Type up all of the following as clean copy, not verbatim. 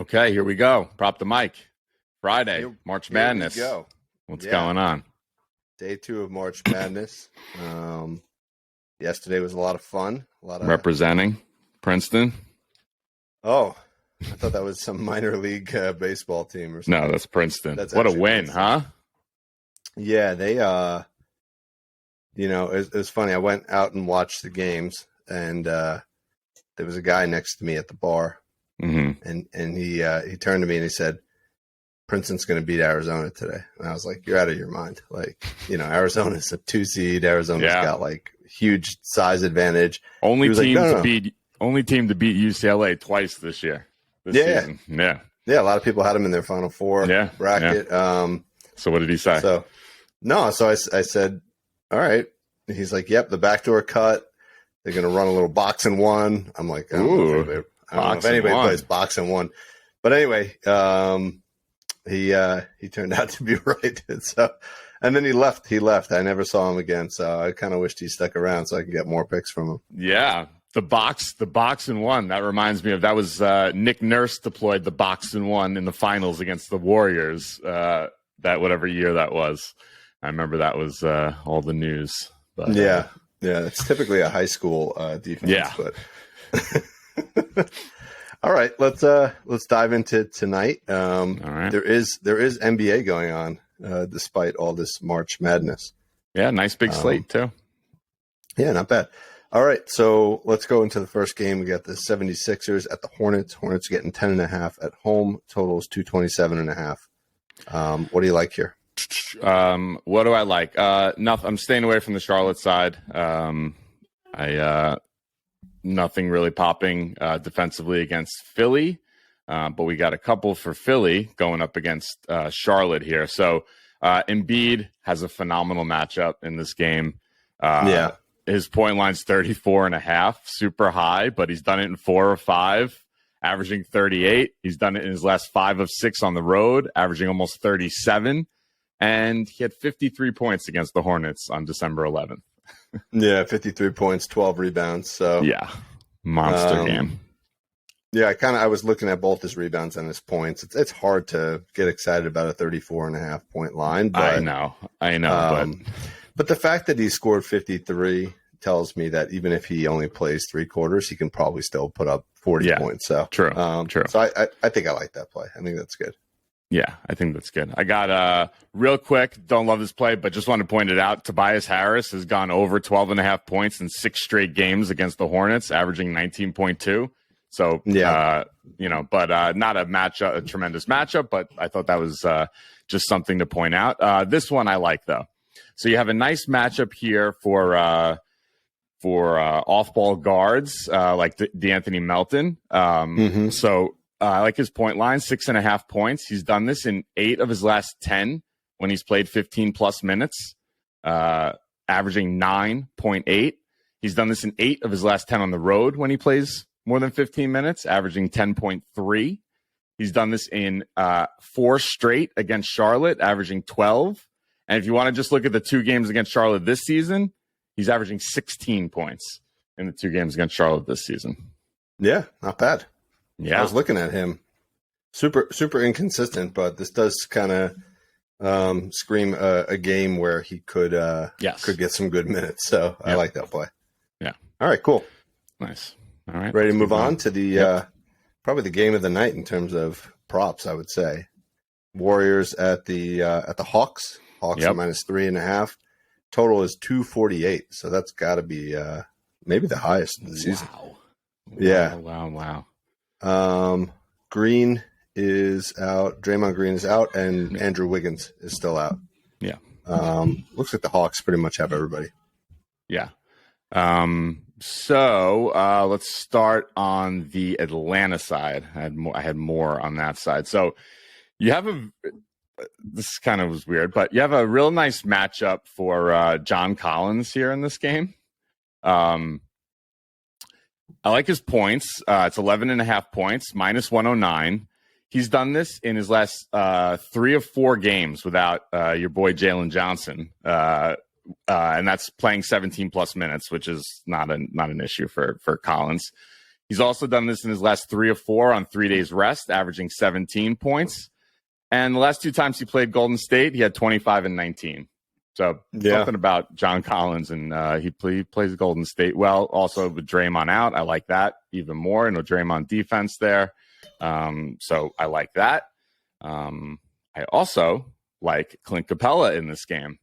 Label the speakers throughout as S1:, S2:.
S1: Okay, here we go. Prop the mic. Friday, March Madness.
S2: Here we go.
S1: What's going on?
S2: Day 2 of March Madness. Yesterday was a lot of fun.
S1: Representing Princeton.
S2: Oh, I thought that was some minor league baseball team or something.
S1: No, that's Princeton.
S2: That's
S1: what a win,
S2: Princeton.
S1: huh?
S2: Yeah, they it was funny. I went out and watched the games, and there was a guy next to me at the bar, and he turned to me and he said, Princeton's going to beat Arizona today. And I was like, you're out of your mind. Like, Arizona's a 2 seed. Arizona's got like huge size advantage.
S1: Only team to beat UCLA twice this year. Season. Yeah.
S2: Yeah. A lot of people had him in their Final Four bracket.
S1: Yeah. So what did he say?
S2: So I said, all right. He's like, yep, the backdoor cut. They're going to run a little box and one. I'm like, I don't know if anybody plays box and one. But anyway, he turned out to be right. And then he left. I never saw him again. So I kind of wished he stuck around so I could get more picks from him.
S1: Yeah. The box and one. That reminds me of that was Nick Nurse deployed the box and one in the finals against the Warriors. That whatever year that was. I remember that was all the news. But,
S2: yeah. It's typically a high school defense.
S1: Yeah.
S2: But all right, let's dive into tonight. All right. There is NBA going on despite all this March Madness.
S1: Yeah, nice big slate too.
S2: Yeah, not bad. All right, so let's go into the first game. We got the 76ers at the Hornets. Hornets getting 10.5 at home. Totals 227.5. What do you like here?
S1: What do I like? Nothing. I'm staying away from the Charlotte side. Nothing really popping defensively against Philly, but we got a couple for Philly going up against Charlotte here. So Embiid has a phenomenal matchup in this game. His point line's 34.5, super high, but he's done it in 4 or 5, averaging 38. He's done it in his last 5 of 6 on the road, averaging almost 37. And he had 53 points against the Hornets on December 11th.
S2: Yeah, 53 points, 12 rebounds. So
S1: yeah, monster game.
S2: Yeah, I was looking at both his rebounds and his points. It's hard to get excited about a 34.5 point line. But,
S1: I know.
S2: But the fact that he scored 53 tells me that even if he only plays 3 quarters, he can probably still put up 40 points. So
S1: true.
S2: So I think I like that play. I think that's good.
S1: Yeah, I think that's good. I got real quick, don't love this play, but just want to point it out. Tobias Harris has gone over 12.5 points in 6 straight games against the Hornets, averaging 19.2. So, but not a tremendous matchup, but I thought that was just something to point out. This one I like, though. So you have a nice matchup here for off-ball guards like D'Anthony Melton. So I like his point line, 6.5 points. He's done this in 8 of his last 10 when he's played 15-plus minutes, averaging 9.8. He's done this in 8 of his last 10 on the road when he plays more than 15 minutes, averaging 10.3. He's done this in 4 straight against Charlotte, averaging 12. And if you want to just look at the 2 games against Charlotte this season, he's averaging 16 points in the 2 games against Charlotte this season.
S2: Yeah, not bad.
S1: Yeah,
S2: I was looking at him. Super inconsistent, but this does kind of scream a game where he could get some good minutes. So I like that play.
S1: Yeah.
S2: All right, cool.
S1: Nice. All right.
S2: Ready to move on to the probably the game of the night in terms of props, I would say. Warriors at the Hawks. Hawks are minus 3.5. Total is 248. So that's got to be maybe the highest in the season.
S1: Wow.
S2: Yeah.
S1: Wow.
S2: Green is out. Draymond Green is out, and Andrew Wiggins is still out.
S1: Yeah.
S2: Looks like the Hawks pretty much have everybody.
S1: Yeah. So let's start on the Atlanta side. I had more on that side. So you have this kind of was weird, but you have a real nice matchup for John Collins here in this game. I like his points. It's 11.5 points, minus 109. He's done this in his last 3 of 4 games without your boy Jalen Johnson, and that's playing 17 plus minutes, which is not an issue for Collins. He's also done this in his last 3 of 4 on 3 days rest, averaging 17 points. And the last 2 times he played Golden State, he had 25 and 19. So something about John Collins, and he plays Golden State well. Also with Draymond out, I like that even more. No Draymond defense there. So I like that. I also like Clint Capella in this game.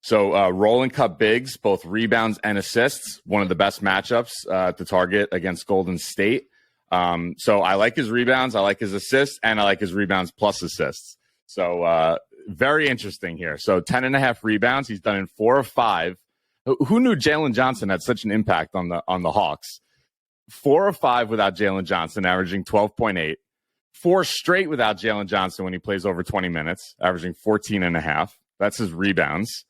S1: So Rolling Cup bigs, both rebounds and assists, one of the best matchups to target against Golden State. So I like his rebounds, I like his assists, and I like his rebounds plus assists. So very interesting here. So 10.5 rebounds. He's done in 4 of 5. Who knew Jalen Johnson had such an impact on the Hawks? 4 of 5 without Jalen Johnson, averaging 12.8. 4 straight without Jalen Johnson when he plays over 20 minutes, averaging 14.5. That's his rebounds.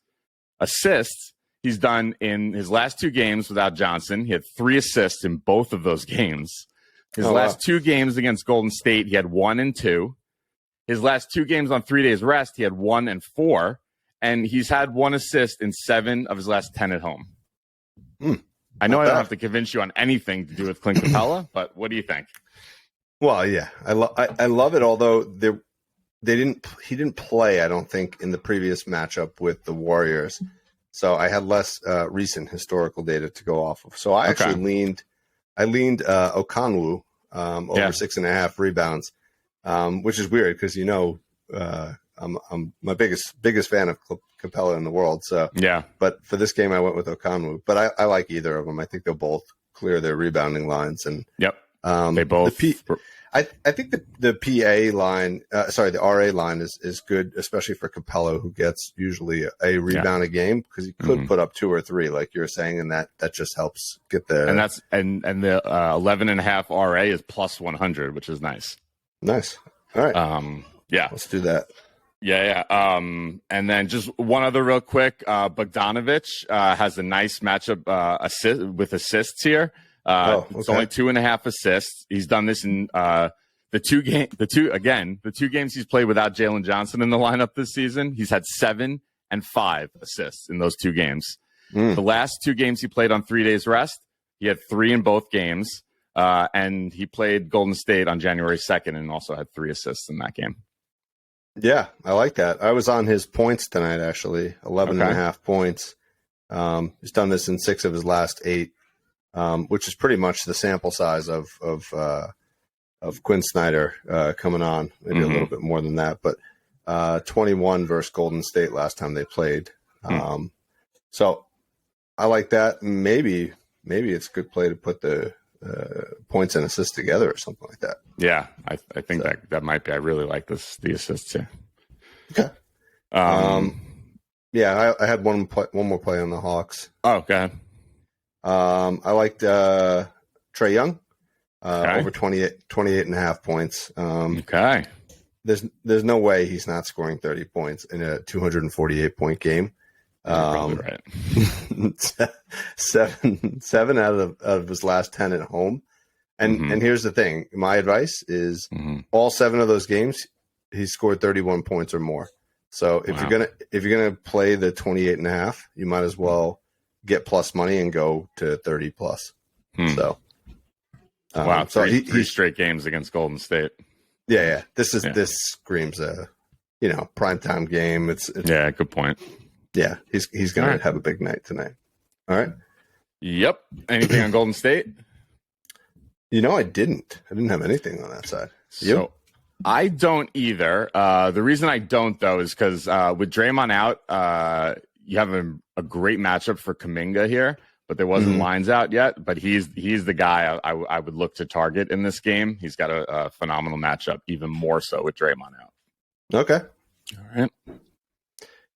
S1: Assists, he's done in his last 2 games without Johnson. He had 3 assists in both of those games. His last 2 games against Golden State, he had 1 and 2. His last 2 games on 3 days rest, he had 1 and 4. And he's had 1 assist in 7 of his last 10 at home. I know I don't have to convince you on anything to do with Clint Capella, but what do you think?
S2: Well, yeah, I love it. Although he didn't play, I don't think, in the previous matchup with the Warriors. So I had less recent historical data to go off of. So I actually leaned Okonwu over 6.5 rebounds, which is weird because I'm my biggest fan of Capella in the world. So
S1: yeah, but
S2: for this game I went with Okonwu. But I like either of them. I think they'll both clear their rebounding lines, and
S1: they both.
S2: I think the PA line, the RA line is good, especially for Capello, who gets usually a rebound a game, because he could put up 2 or 3, like you're saying, and that just helps get the and
S1: the 11.5 RA is plus 100, which is nice.
S2: Nice. All right. Let's do that.
S1: Yeah. And then just one other real quick, Bogdanovic has a nice matchup assists here. It's only 2.5 assists. He's done this in the two games he's played without Jalen Johnson in the lineup this season. He's had 7 and 5 assists in those 2 games. The last 2 games he played on 3 days rest, he had 3 in both games. And he played Golden State on January 2nd and also had 3 assists in that game.
S2: Yeah, I like that. I was on his points tonight, actually, 11.5 points. He's done this in 6 of his last 8. Which is pretty much the sample size of Quinn Snyder coming on, maybe a little bit more than that, but 21 versus Golden State last time they played. So I like that. Maybe it's a good play to put the points and assists together or something like that.
S1: Yeah, I think that might be. I really like the assists here.
S2: Okay. I had one more play on the Hawks.
S1: Oh, go ahead.
S2: I liked Trae Young over 28.5 points. There's no way he's not scoring 30 points in a 248 point game.
S1: Right.
S2: 7 out of his last 10 at home. And here's the thing. My advice is all 7 of those games, he scored 31 points or more. So if you're gonna play the 28.5, you might as well get plus money and go to 30 plus. So,
S1: wow. So three straight games against Golden State.
S2: Yeah. This screams a, primetime game. It's
S1: good point.
S2: Yeah. He's going to have a big night tonight. All right.
S1: Yep. Anything on Golden State?
S2: I didn't have anything on that side.
S1: So I don't either. The reason I don't though, is because, with Draymond out, you have a great matchup for Kuminga here, but there wasn't lines out yet. But he's the guy I would look to target in this game. He's got a phenomenal matchup, even more so with Draymond out.
S2: Okay.
S1: All right.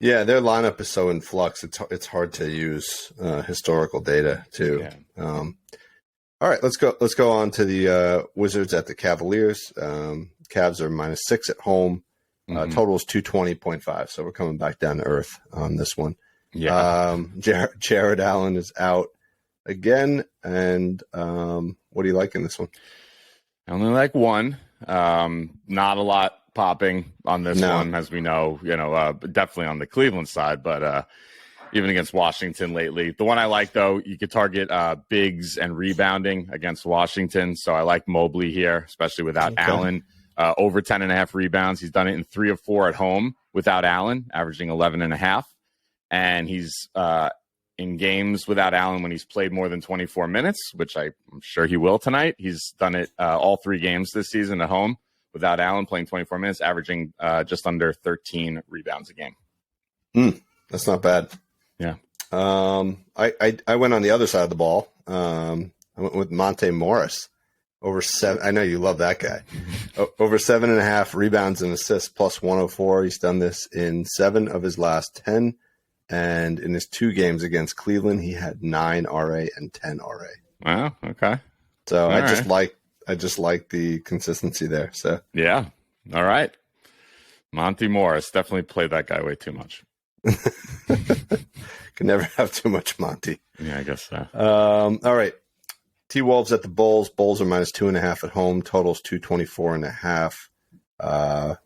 S2: Yeah, their lineup is so in flux. It's hard to use historical data too. Yeah. All right, let's go on to the Wizards at the Cavaliers. Cavs are -6 at home. Total is 220.5, so we're coming back down to earth on this one. Yeah. Jared Allen is out again, and what do you like in this one?
S1: I only like one. Not a lot popping on this one, as we know. Definitely on the Cleveland side, but even against Washington lately. The one I like, though, you could target bigs and rebounding against Washington. So I like Mobley here, especially without Allen. Over 10.5 rebounds. He's done it in 3 of 4 at home without Allen, averaging 11.5. And he's in games without Allen when he's played more than 24 minutes, which I'm sure he will tonight. He's done it all 3 games this season at home without Allen, playing 24 minutes, averaging just under 13 rebounds a game.
S2: That's not bad.
S1: Yeah.
S2: I went on the other side of the ball. I went with Monte Morris. Over 7. I know you love that guy. Over 7.5 rebounds and assists plus 104. He's done this in 7 of his last 10. And in his 2 games against Cleveland, he had 9 RA and 10 RA.
S1: Wow. Okay.
S2: So I just like the consistency there. So
S1: yeah. All right. Monte Morris, definitely played that guy way too much.
S2: Can never have too much Monty.
S1: Yeah, I guess so.
S2: All right. T-Wolves at the Bulls. Bulls are minus 2.5 at home. Totals 224.5.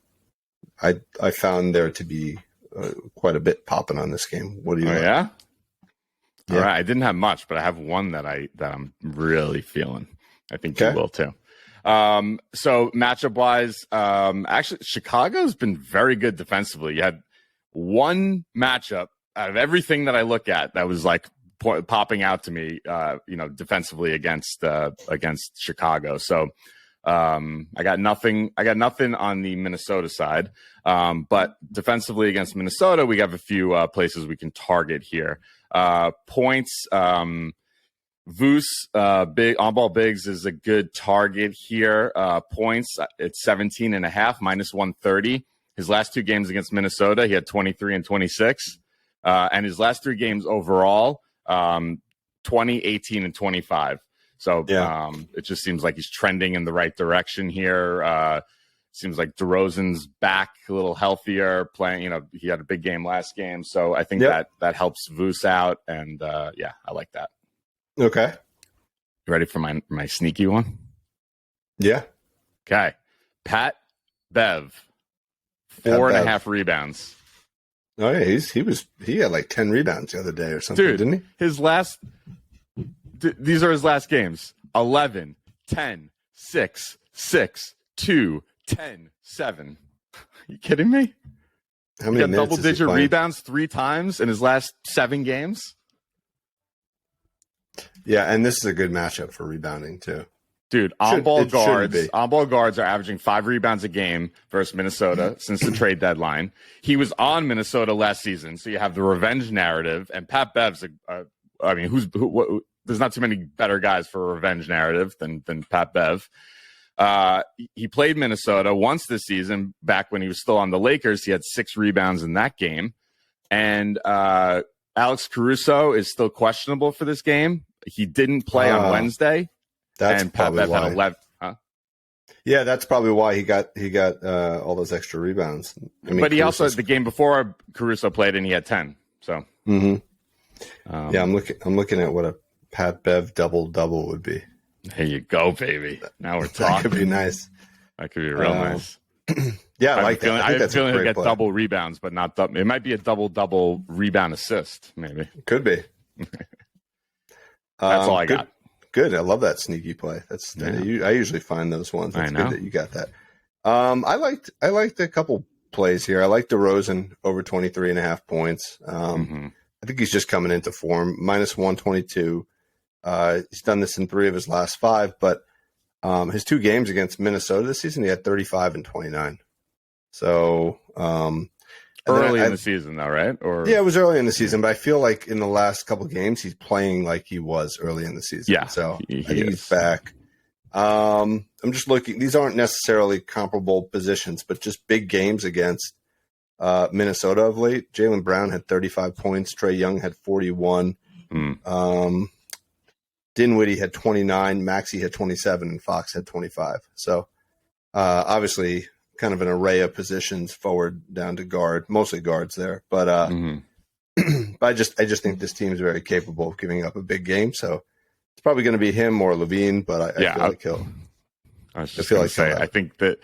S2: I found there to be quite a bit popping on this game. What do you? Like?
S1: Yeah. All right. I didn't have much, but I have one that I'm really feeling. I think you will too. So matchup wise, actually Chicago's been very good defensively. You had one matchup out of everything that I look at that was like popping out to me, defensively against Chicago. So I got nothing on the Minnesota side. But defensively against Minnesota, we have a few places we can target here. Points, Vus, big on-ball bigs is a good target here. Points, it's 17.5, minus 130. His last 2 games against Minnesota, he had 23 and 26. And his last 3 games overall, 20, 18, and 25. So it just seems like he's trending in the right direction here. Seems like DeRozan's back a little healthier, playing. He had a big game last game, so I think that helps Vus out. And I like that.
S2: Okay,
S1: you ready for my sneaky one?
S2: Yeah.
S1: Okay, Pat Bev, 4.5 rebounds.
S2: Oh yeah, he had like 10 rebounds the other day or something, didn't he?
S1: His last. These are his last games: 11, 10, 6, 6, 2, 10, 7. Are you kidding me?
S2: How many
S1: minutes double-digit rebounds 3 times in his last 7 games?
S2: Yeah, and this is a good matchup for rebounding too.
S1: Dude, on-ball guards are averaging 5 rebounds a game versus Minnesota since the trade deadline. He was on Minnesota last season, so you have the revenge narrative. And Pat Bev's, there's not too many better guys for a revenge narrative than Pat Bev. He played Minnesota once this season, back when he was still on the Lakers. He had 6 rebounds in that game. And Alex Caruso is still questionable for this game. He didn't play on Wednesday.
S2: That's
S1: and Pat Bev had 11. Huh?
S2: Yeah, that's probably why he got all those extra rebounds.
S1: But he also, the game before Caruso played, and he had 10. So,
S2: I'm looking at what a Pat Bev double would be.
S1: There you go, baby. Now we're talking.
S2: That could be nice.
S1: That could be real nice.
S2: Yeah, I like that.
S1: I have a feeling he'll get double rebounds, but not double. It might be a double rebound assist, maybe.
S2: Could be.
S1: That's all I got.
S2: Good. I love that sneaky play. I usually find those ones. It's good that you got that. I liked a couple plays here. I like DeRozan over 23.5 points. I think he's just coming into form. Minus 122. He's done this in 3 of his last 5, but his 2 games against Minnesota this season, he had 35 and 29. So
S1: early in the season, though, right?
S2: Yeah, it was early in the season, but I feel like in the last couple of games, he's playing like he was early in the season. Yeah, so I think he's back. I'm just looking. These aren't necessarily comparable positions, but just big games against Minnesota of late. Jaylen Brown had 35 points. Trae Young had 41. Dinwiddie had 29. Maxey had 27, and Fox had 25. So obviously, kind of an array of positions, forward down to guard, mostly guards there. But but I just think this team is very capable of giving up a big game. So it's probably going to be him or Levine. But I feel like
S1: I was just going to say, I think that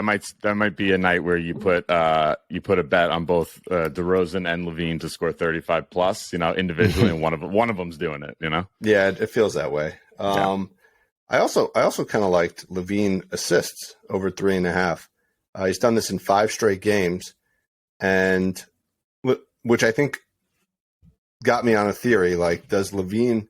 S1: might be a night where you put a bet on both DeRozan and Levine to score 35 plus, individually, and one of them's doing it,
S2: Yeah, it feels that way. I also kind of liked Levine assists over 3.5. He's done this in 5 straight games, and which I think got me on a theory, like, does Levine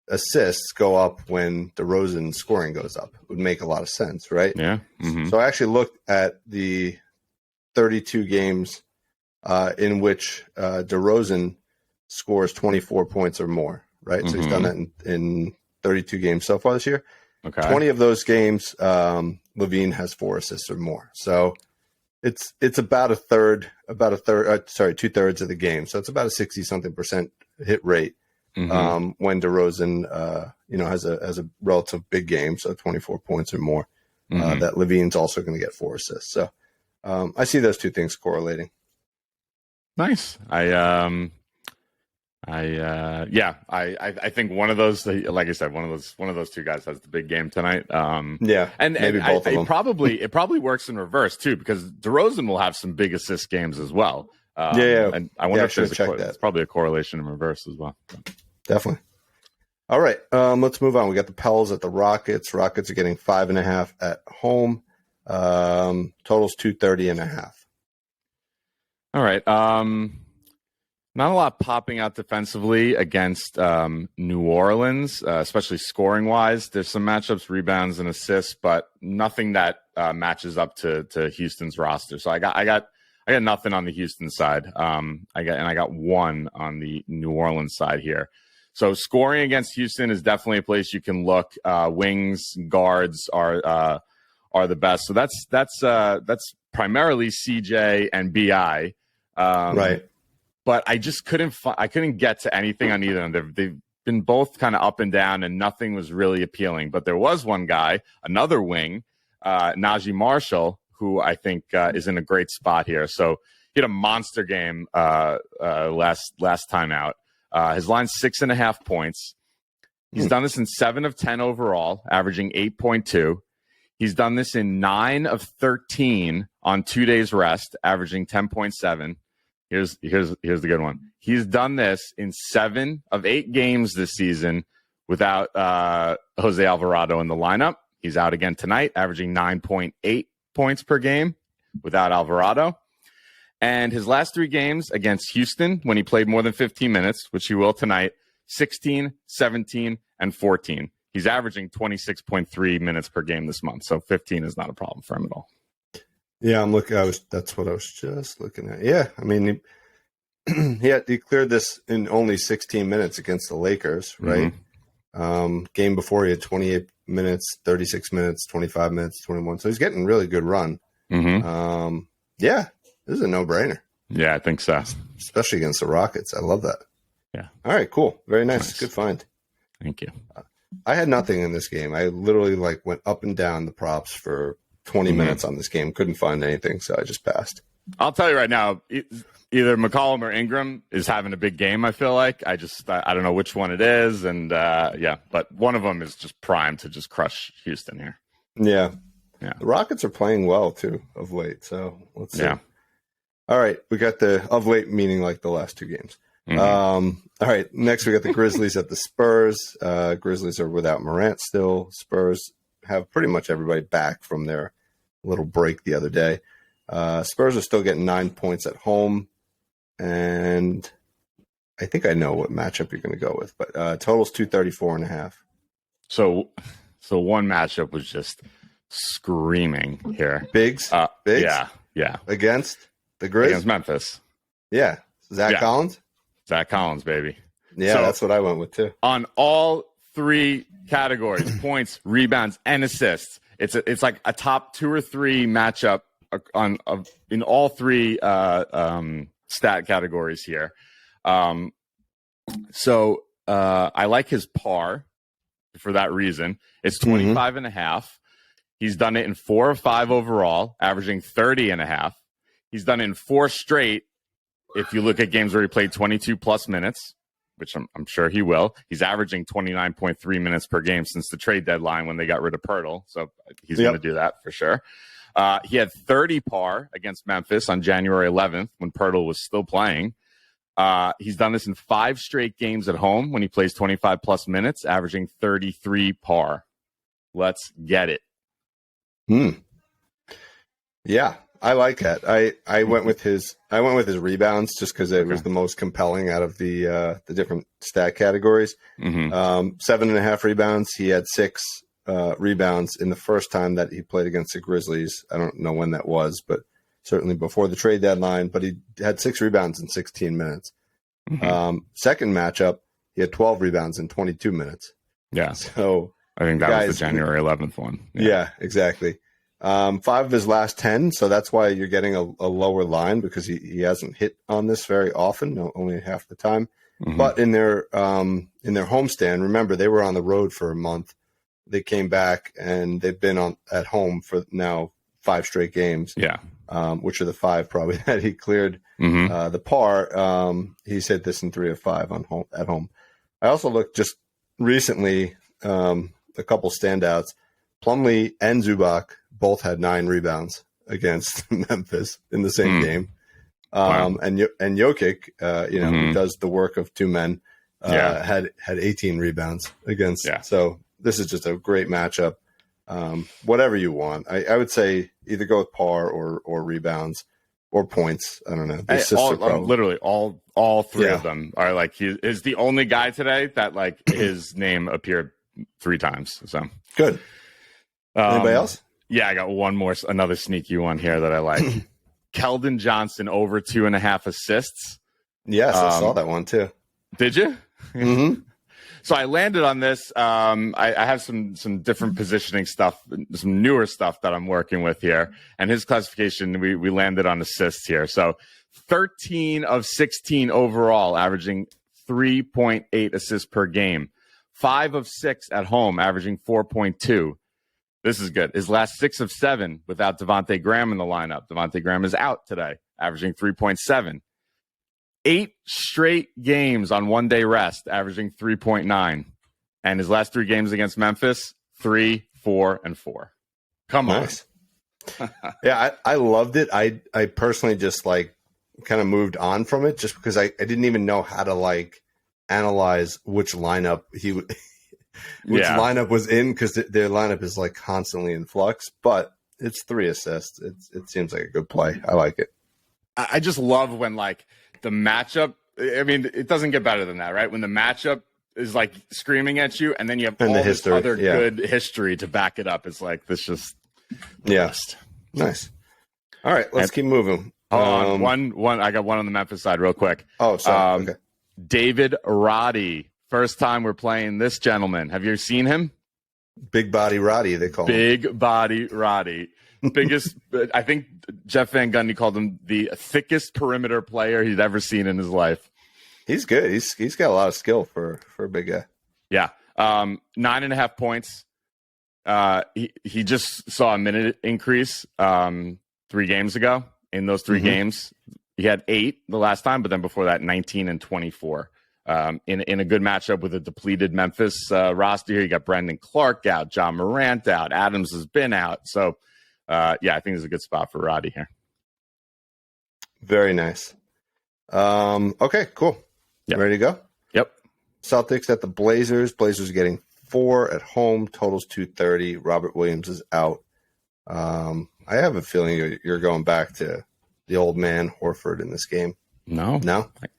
S2: assists go up when DeRozan scoring goes up? It would make a lot of sense, right?
S1: Yeah. Mm-hmm.
S2: So I actually looked at the 32 games in which DeRozan scores 24 points or more, right? So he's done that in 32 games so far this year.
S1: Okay.
S2: 20 of those games, Levine has 4 assists or more. So it's about 2/3 of the game. So it's about a 60-something% hit rate. When DeRozan, has a relative big game, so 24 points or more, that Levine's also going to get 4 assists. So I see those two things correlating.
S1: Nice. I think one of those, like I said, one of those two guys has the big game tonight. And
S2: maybe both of them.
S1: It probably works in reverse too, because DeRozan will have some big assist games as well. And I wonder if there's probably a correlation in reverse as well.
S2: Definitely. All right, let's move on. We got the Pels at the Rockets. Rockets are getting 5.5 at home. Totals 230.5.
S1: All right. Not a lot popping out defensively against New Orleans, especially scoring wise. There's some matchups, rebounds, and assists, but nothing that matches up to Houston's roster. So I got nothing on the Houston side. I got one on the New Orleans side here. So scoring against Houston is definitely a place you can look. Wings, guards are the best. So that's primarily CJ and BI.
S2: Right.
S1: But I just couldn't get to anything on either of them. They've been both kind of up and down, and nothing was really appealing. But there was one guy, another wing, Najee Marshall, who I think is in a great spot here. So he had a monster game last time out. His line's 6.5 points. He's done this in 7 of 10 overall, averaging 8.2. He's done this in 9 of 13 on 2 days rest, averaging 10.7. Here's the good one. He's done this in 7 of 8 games this season without Jose Alvarado in the lineup. He's out again tonight, averaging 9.8 points per game without Alvarado. And his last 3 games against Houston, when he played more than 15 minutes, which he will tonight, 16, 17, and 14. He's averaging 26.3 minutes per game this month. So 15 is not a problem for him at all.
S2: Yeah, I'm looking. That's what I was just looking at. Yeah, I mean, he cleared this in only 16 minutes against the Lakers, right? Game before he had 28 minutes, 36 minutes, 25 minutes, 21. So he's getting really good run. Yeah, this is a no-brainer.
S1: Yeah, I think so.
S2: Especially against the Rockets. I love that.
S1: Yeah.
S2: All right, cool. Very nice. Good find.
S1: Thank you.
S2: I had nothing in this game. I literally went up and down the props for 20 minutes on this game. Couldn't find anything, so I just passed.
S1: I'll tell you right now, either McCollum or Ingram is having a big game, I feel like. I don't know which one it is, and but one of them is just primed to just crush Houston here.
S2: Yeah. The Rockets are playing well, too, of late, so let's see.
S1: Yeah.
S2: All right, we got the of late, meaning like the last 2 games. All right, next we got the Grizzlies at the Spurs. Grizzlies are without Morant still. Spurs have pretty much everybody back from their little break the other day. Spurs are still getting 9 points at home, and I think I know what matchup you're going to go with, but total's 234.5.
S1: So one matchup was just screaming here.
S2: Bigs?
S1: Yeah.
S2: Against the Grizz?
S1: Against Memphis.
S2: Yeah. Zach Collins?
S1: Zach Collins, baby.
S2: Yeah, so, that's what I went with, too.
S1: On all 3 categories, points, rebounds, and assists, it's like a top 2 or 3 matchup in all 3 stat categories here. So I like his par for that reason. It's 25.5. He's done it in 4 of 5 overall, averaging 30.5. He's done it in 4 straight if you look at games where he played 22 plus minutes, which I'm sure he will. He's averaging 29.3 minutes per game since the trade deadline when they got rid of Pirtle. So he's going to do that for sure. He had 30 par against Memphis on January 11th when Pirtle was still playing. He's done this in 5 straight games at home when he plays 25 plus minutes, averaging 33 par. Let's get it.
S2: Yeah, I like that. I went with his rebounds just because it was the most compelling out of the different stat categories. 7.5 rebounds. He had 6 rebounds in the first time that he played against the Grizzlies. I don't know when that was, but certainly before the trade deadline. But he had 6 rebounds in 16 minutes. Second matchup, he had 12 rebounds in 22 minutes.
S1: Yeah.
S2: So
S1: I think that was the January 11th one.
S2: Yeah, exactly. 5 of his last 10, so that's why you're getting a lower line because he hasn't hit on this very often, only half the time. But in their homestand, remember they were on the road for a month. They came back and they've been at home for now 5 straight games.
S1: Yeah,
S2: which are the 5 probably that he cleared the par. He's hit this in 3 of 5 at home. I also looked just recently a couple standouts. Plumlee and Zubac both had 9 rebounds against Memphis in the same game. And Jokic, who does the work of 2 men, had 18 rebounds against. Yeah. So this is just a great matchup. Whatever you want, I would say either go with par or rebounds or points. I don't know.
S1: Literally all 3 of them are like he is the only guy today that like his name appeared 3 times. So
S2: good. Anybody else?
S1: Yeah, I got another sneaky one here that I like. Keldon Johnson over 2.5 assists.
S2: Yes, I saw that one too.
S1: Did you? So I landed on this. I have some different positioning stuff, some newer stuff that I'm working with here. And his classification, we landed on assists here. So 13 of 16 overall, averaging 3.8 assists per game. 5 of 6 at home, averaging 4.2. This is good. His last 6 of 7 without Devontae Graham in the lineup. Devontae Graham is out today, averaging 3.7. 8 straight games on 1-day rest, averaging 3.9. And his last 3 games against Memphis, 3, 4, and 4. Come on.
S2: Nice. Yeah, I loved it. I personally just like kind of moved on from it just because I didn't even know how to like analyze which lineup lineup was in because their lineup is like constantly in flux. But it's 3 assists. It seems like a good play. I like it.
S1: I just love when like the matchup. I mean, it doesn't get better than that, right? When the matchup is like screaming at you, and then you have all this other good history to back it up. It's like this just
S2: nice. All right, let's keep moving.
S1: One. I got one on the Memphis side, real quick.
S2: Oh, sorry. Okay.
S1: David Roddy. First time we're playing this gentleman. Have you seen him?
S2: Big Body Roddy, they call him.
S1: Big Body Roddy. Biggest, I think Jeff Van Gundy called him the thickest perimeter player he'd ever seen in his life.
S2: He's good. He's got a lot of skill for a big guy.
S1: Yeah. 9.5 points. He just saw a minute increase 3 games ago. In those 3 games, he had 8 the last time, but then before that, 19 and 24. In a good matchup with a depleted Memphis roster here. You got Brandon Clark out, John Morant out, Adams has been out. So, I think it's a good spot for Roddy here.
S2: Very nice. Okay, cool.
S1: Yep.
S2: Ready to go?
S1: Yep.
S2: Celtics at the Blazers. Blazers are getting 4 at home. Totals 230. Robert Williams is out. I have a feeling you're going back to the old man Horford in this game.
S1: No.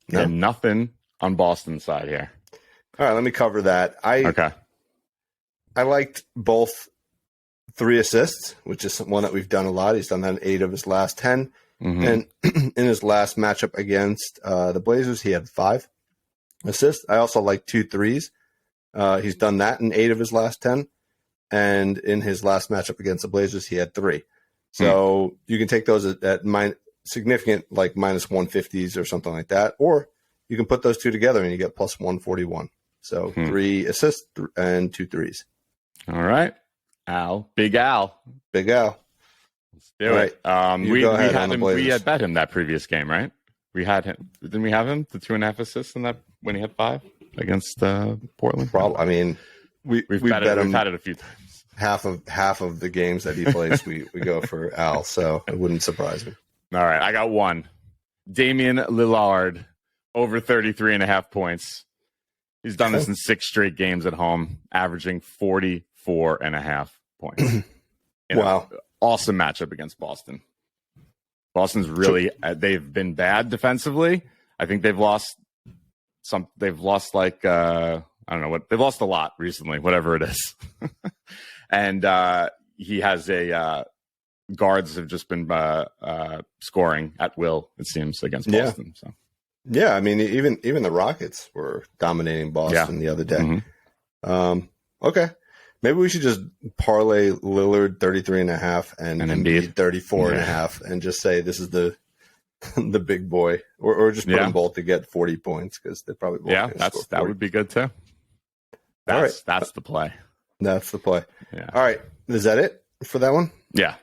S1: Nothing on Boston's side here.
S2: All right, let me cover that. I liked both 3 assists, which is one that we've done a lot. He's done that in 8 of his last 10. And in his last matchup against the Blazers, he had 5 assists. I also like 2 threes. He's done that in 8 of his last 10. And in his last matchup against the Blazers, he had 3. So you can take those at significant, like minus 150s or something like that. Or you can put those 2 together and you get plus 141. So 3 assists and 2 threes.
S1: All right. Big Al.
S2: Big Al.
S1: Let's do it. We had bet him that previous game, right? We had him. Didn't we have him? The 2.5 assists in that when he had 5 against Portland.
S2: Probably. I mean, we've bet him.
S1: We've had it a few times.
S2: Half of the games that he plays, we go for Al. So it wouldn't surprise me.
S1: All right, I got one. Damian Lillard over 33.5 points. He's done this in 6 straight games at home, averaging 44.5 points.
S2: Wow.
S1: Awesome matchup against Boston. Boston's really, they've been bad defensively. I think they've lost they've lost like, I don't know what, they've lost a lot recently, whatever it is. And he has guards have just been scoring at will, it seems, against Boston. So.
S2: Yeah, I mean, even the Rockets were dominating Boston the other day. Mm-hmm. Okay. Maybe we should just parlay Lillard 33.5 and Embiid 34.5 and just say this is the big boy, or just put them both to get 40 points because they probably both
S1: that would be good too. That's the play.
S2: That's the play.
S1: Yeah.
S2: All right, is that it for that one?
S1: Yeah.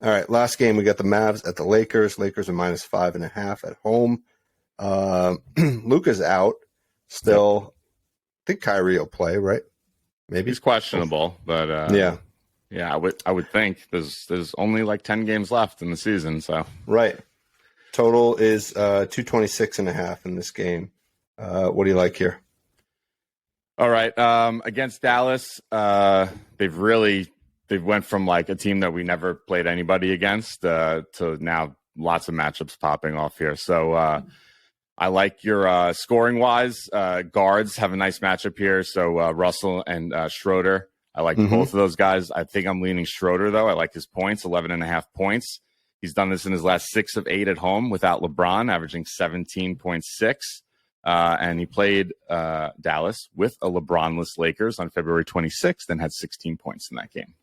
S2: All right, last game we got the Mavs at the Lakers. Lakers are -5.5 at home. Luka's out still. I think Kyrie will play, right? Maybe
S1: he's questionable, but I would think there's only like 10 games left in the season, so
S2: right. Total is 226.5 in this game. What do you like here?
S1: All right, against Dallas, they went from like a team that we never played anybody against to now lots of matchups popping off here. So I like your scoring wise. Guards have a nice matchup here. So Russell and Schroeder. I like both of those guys. I think I'm leaning Schroeder, though. I like his points, 11.5 points. He's done this in his last 6 of 8 at home without LeBron, averaging 17.6. And he played Dallas with a LeBron-less Lakers on February 26th and had 16 points in that game.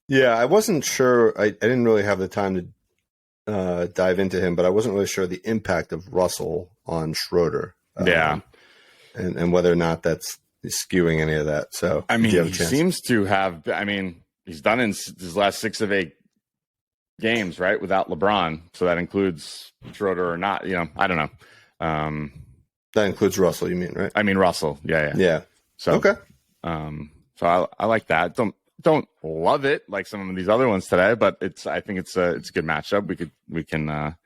S2: Yeah, I wasn't sure. I didn't really have the time to dive into him, but I wasn't really sure the impact of Russell on Schroeder. And whether or not that's skewing any of that. So
S1: I mean, he seems to have. I mean, he's done in his last 6 of 8 games, right, without LeBron. So that includes Schroeder or not. You know, I don't know.
S2: That includes Russell. You mean, right?
S1: I mean Russell. Yeah. So
S2: okay.
S1: So I like that. Don't love it like some of these other ones today, but I think it's a good matchup. We can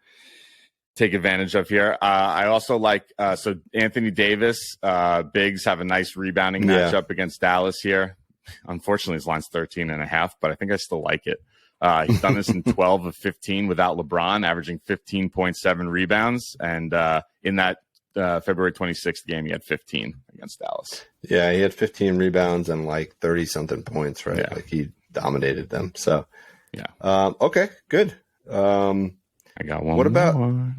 S1: take advantage of here. I also like so Anthony Davis, bigs have a nice rebounding matchup against Dallas here. Unfortunately, his line's 13.5, but I think I still like it. He's done this in 12 of 15 without LeBron, averaging 15.7 rebounds, and in that February 26th game, he had 15 against Dallas.
S2: Yeah, he had 15 rebounds and like 30-something points, right? Yeah. Like he dominated them. So, okay, good.
S1: I got one.
S2: What about?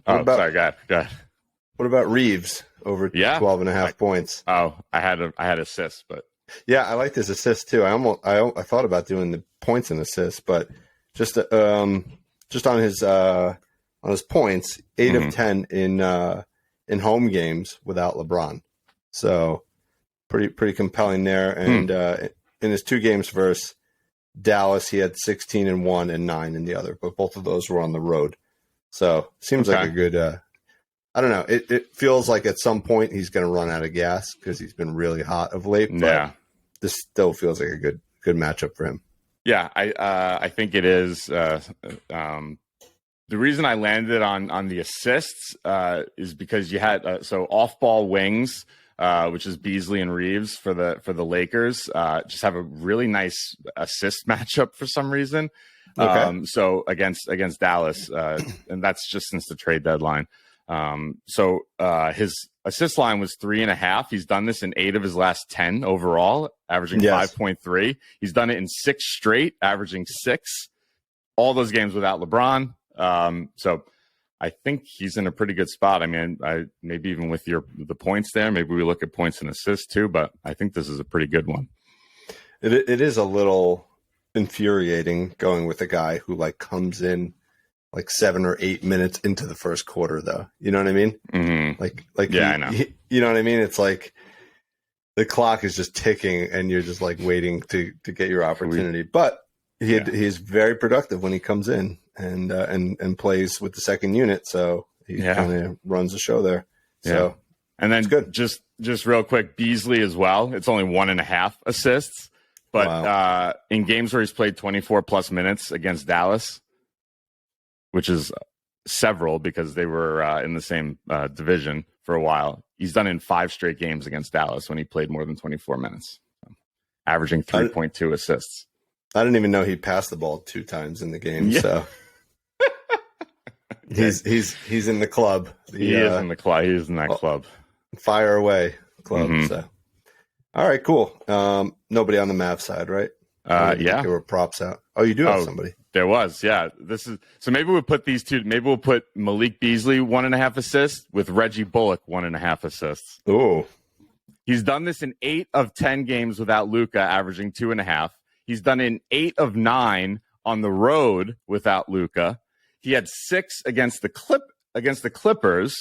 S1: Sorry, go ahead.
S2: What about Reeves over 12.5 points?
S1: Oh, I had assists, but
S2: yeah, I like his assists too. I thought about doing the points and assists, but just on his points, 8 of 10 in home games without LeBron. So pretty compelling there. And in his 2 games versus Dallas, he had 16 in one and 9 in the other, but both of those were on the road. So seems like a good, I don't know. It feels like at some point he's going to run out of gas because he's been really hot of late. But this still feels like a good matchup for him.
S1: Yeah, I think it is. The reason I landed on the assists is because you had so off-ball wings, which is Beasley and Reeves for the Lakers, just have a really nice assist matchup for some reason.
S2: Okay.
S1: So against Dallas, and that's just since the trade deadline. So his assist line was 3.5. He's done this in 8 of his last 10 overall, averaging 5.3. He's done it in 6 straight, averaging 6. All those games without LeBron. So I think he's in a pretty good spot. I mean, maybe even with the points there, maybe we look at points and assists too, but I think this is a pretty good one.
S2: It is a little infuriating going with a guy who like comes in like 7 or 8 minutes into the first quarter, though. You know what I mean?
S1: Mm-hmm.
S2: I know. You know what I mean? It's like the clock is just ticking, and you're just like waiting to get your opportunity. But he's very productive when he comes in and plays with the second unit. So he kind of runs the show there. So,
S1: and then
S2: good.
S1: Just real quick, Beasley as well. It's only 1.5 assists, but in games where he's played 24 plus minutes against Dallas, which is several because they were in the same division for a while. He's done in 5 straight games against Dallas when he played more than 24 minutes, averaging 3.2 assists.
S2: I didn't even know he passed the ball 2 times in the game. Yeah. So he's in the club.
S1: He is in the club. He is in that club.
S2: Fire away club. Mm-hmm. So, all right, cool. Nobody on the Mavs side, right?
S1: Yeah,
S2: there were props out. Oh, you do have somebody.
S1: There was, yeah. This is so. Maybe we'll put these two. Maybe we'll put Malik Beasley 1.5 assists with Reggie Bullock 1.5 assists.
S2: Oh,
S1: he's done this in 8 of 10 games without Luka, averaging 2.5. He's done in 8 of 9 on the road without Luka. He had 6 against the Clippers.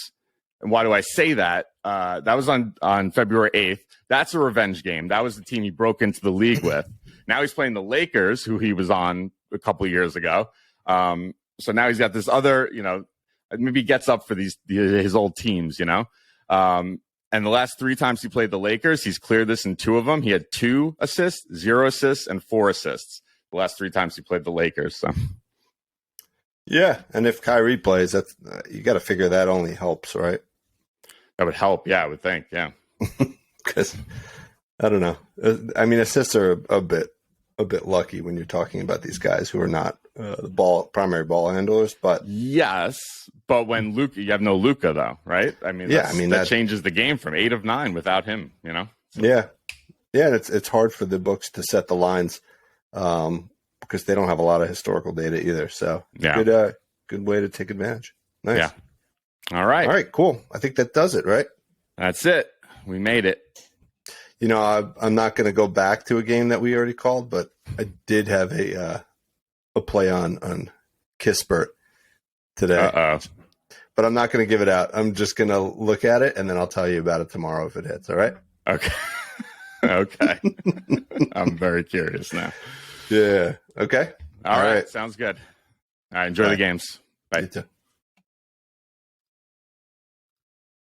S1: And why do I say that? That was on February 8th. That's a revenge game. That was the team he broke into the league with. Now he's playing the Lakers, who he was on a couple of years ago. So now he's got this other, maybe he gets up for his old teams, And the last 3 times he played the Lakers, he's cleared this in 2 of them. He had 2 assists, 0 assists, and 4 assists. The last 3 times he played the Lakers. So.
S2: Yeah, and if Kyrie plays, that's you got to figure that only helps, right?
S1: That would help, yeah, I would think, yeah.
S2: Because I don't know. I mean, assists are a bit lucky when you're talking about these guys who are not the primary ball handlers. But
S1: yes, but when you have no Luka though, right? I mean, that changes the game from 8 of 9 without him. So.
S2: Yeah. And it's hard for the books to set the lines because they don't have a lot of historical data either. So good way to take advantage. Nice.
S1: Yeah. All right,
S2: cool. I think that does it, right?
S1: That's it. We made it.
S2: I'm not going to go back to a game that we already called, but I did have a play on Kispert today.
S1: Uh-oh.
S2: But I'm not going to give it out. I'm just going to look at it, and then I'll tell you about it tomorrow if it hits, all right?
S1: Okay. Okay. I'm very curious now.
S2: Yeah. Okay.
S1: All right. Sounds good. All right. Enjoy the games. Bye.
S2: You too.